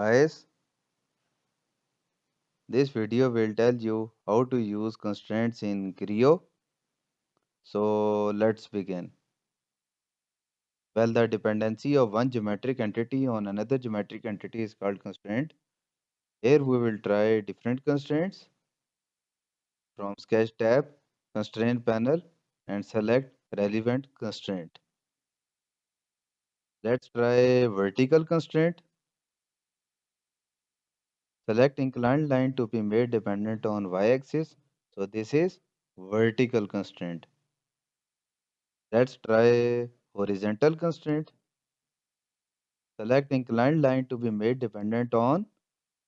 guys, this video will tell you how to use constraints in Creo. So let's begin. Well, the dependency of one geometric entity on another geometric entity is called constraint. Here we will try different constraints from Sketch tab, constraint panel, and select relevant constraint. Let's try vertical constraint. Select inclined line to be made dependent on y-axis. So this is vertical constraint. Let's try horizontal constraint. Select inclined line to be made dependent on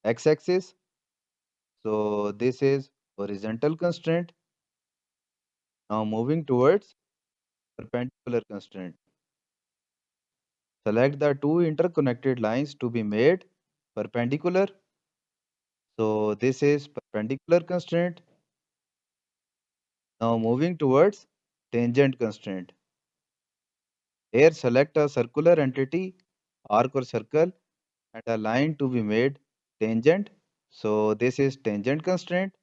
x-axis. So this is horizontal constraint. Now moving towards perpendicular constraint. Select the two interconnected lines to be made perpendicular. So this is perpendicular constraint. Now moving towards tangent constraint. Here select a circular entity, arc or circle, and a line to be made tangent. So this is tangent constraint.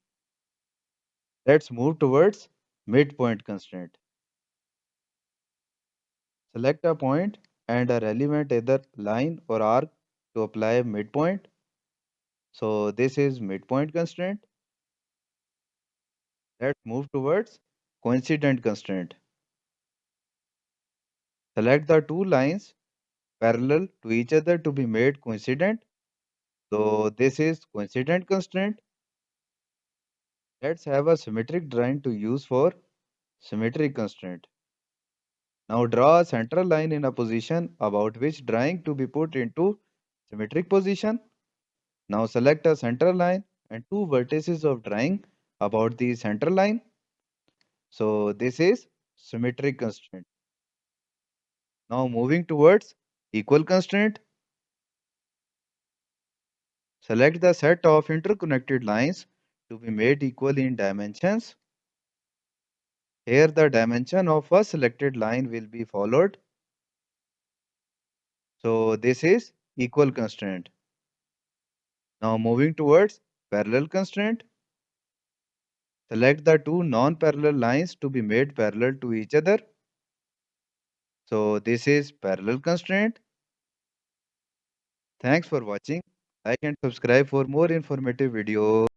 Let's move towards midpoint constraint. Select a point and a relevant either line or arc to apply midpoint. So this is midpoint constraint. Let's move towards coincident constraint. Select the two lines parallel to each other to be made coincident. So this is coincident constraint. Let's have a symmetric drawing to use for symmetric constraint. Now draw a central line in a position about which drawing to be put into symmetric position. Now select a central line and two vertices of drawing about the central line. So this is symmetric constraint. Now moving towards equal constraint. Select the set of interconnected lines to be made equal in dimensions. Here the dimension of a selected line will be followed. So this is equal constraint. Now moving towards parallel constraint. Select the two non-parallel lines to be made parallel to each other. So this is parallel constraint. Thanks for watching. Like and subscribe for more informative videos.